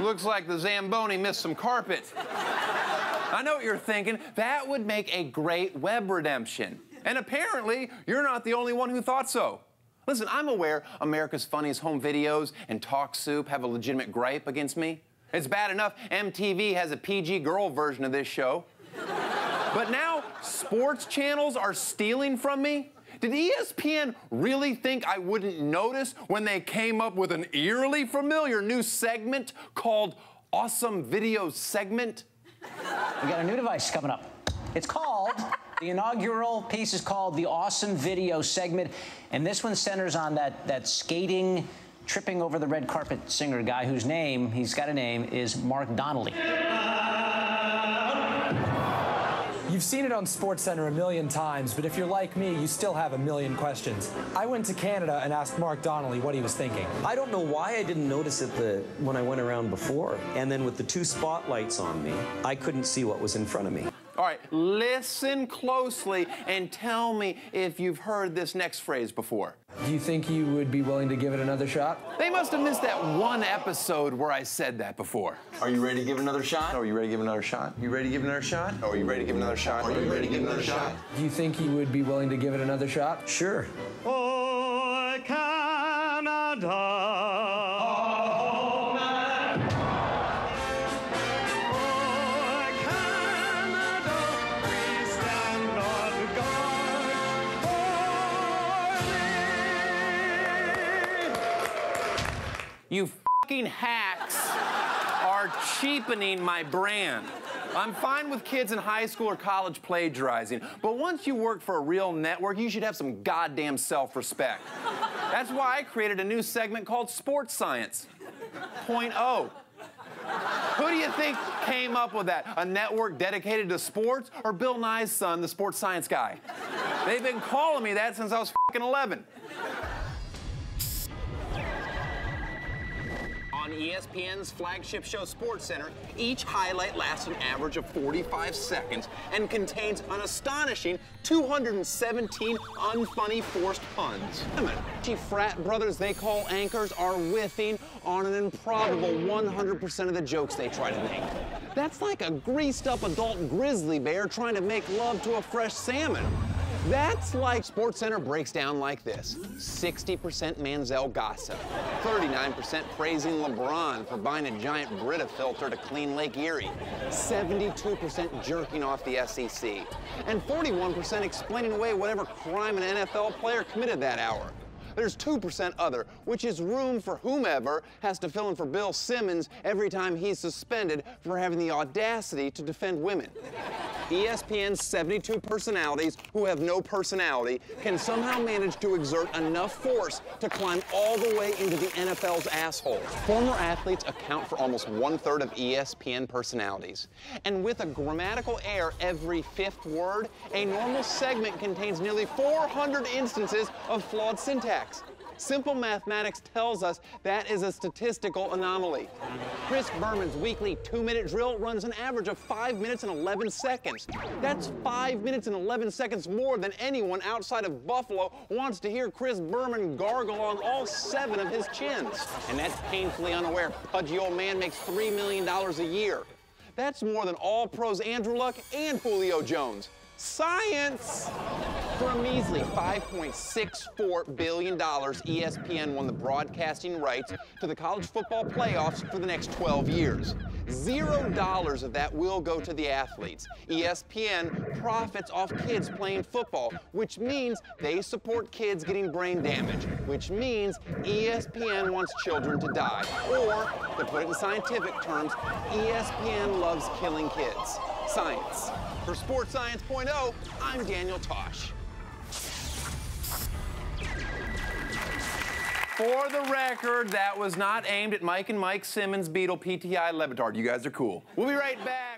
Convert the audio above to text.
Looks like the Zamboni missed some carpet. I know what you're thinking. That would make a great web redemption. And apparently, you're not the only one who thought so. Listen, I'm aware America's Funniest Home Videos and Talk Soup have a legitimate gripe against me. It's bad enough MTV has a PG girl version of this show. But now sports channels are stealing from me? Did ESPN really think I wouldn't notice when they came up with an eerily familiar new segment called Awesome Video Segment? We got a new device coming up. It's called, the inaugural piece is called the Awesome Video Segment, and this one centers on that skating, tripping over the red carpet singer guy whose name, he's got a name, is Mark Donnelly. You've seen it on SportsCenter a million times, but if you're like me, you still have a million questions. I went to Canada and asked Mark Donnelly what he was thinking. I don't know why I didn't notice it when I went around before. And then with the two spotlights on me, I couldn't see what was in front of me. All right, listen closely and tell me if you've heard this next phrase before. Do you think you would be willing to give it another shot? They must have missed that one episode where I said that before. Are you ready to give it another shot? Are you ready to give it another shot? You ready to give it another shot? Are you ready to give it another shot? Are you ready to give it another shot? Do you think you would be willing to give it another shot? Sure. Oh, Canada. You fucking hacks are cheapening my brand. I'm fine with kids in high school or college plagiarizing, but once you work for a real network, you should have some goddamn self-respect. That's why I created a new segment called Sports Science. .0. Who do you think came up with that? A network dedicated to sports, or Bill Nye's son, the sports science guy? They've been calling me that since I was fucking 11. On ESPN's flagship show, SportsCenter, each highlight lasts an average of 45 seconds and contains an astonishing 217 unfunny forced puns. Frat brothers they call anchors are whiffing on an improbable 100% of the jokes they try to make. That's like a greased-up adult grizzly bear trying to make love to a fresh salmon. That's like SportsCenter breaks down like this. 60% Manziel gossip, 39% praising LeBron for buying a giant Brita filter to clean Lake Erie, 72% jerking off the SEC, and 41% explaining away whatever crime an NFL player committed that hour. There's 2% other, which is room for whomever has to fill in for Bill Simmons every time he's suspended for having the audacity to defend women. ESPN's 72 personalities who have no personality can somehow manage to exert enough force to climb all the way into the NFL's asshole. Former athletes account for almost 1/3 of ESPN personalities. And with a grammatical error every 5th word, a normal segment contains nearly 400 instances of flawed syntax. Simple mathematics tells us that is a statistical anomaly. Chris Berman's weekly 2-minute drill runs an average of 5 minutes and 11 seconds. That's 5 minutes and 11 seconds more than anyone outside of Buffalo wants to hear Chris Berman gargle on all 7 of his chins. And that painfully unaware pudgy old man makes $3 million a year. That's more than all pros Andrew Luck and Julio Jones. Science! For a measly $5.64 billion, ESPN won the broadcasting rights to the college football playoffs for the next 12 years. $0 of that will go to the athletes. ESPN profits off kids playing football, which means they support kids getting brain damage, which means ESPN wants children to die. Or, to put it in scientific terms, ESPN loves killing kids. Science. For Sports Science .0, I'm Daniel Tosh. For the record, that was not aimed at Mike and Mike Simmons, Beetle, PTI, Levitard. You guys are cool. We'll be right back.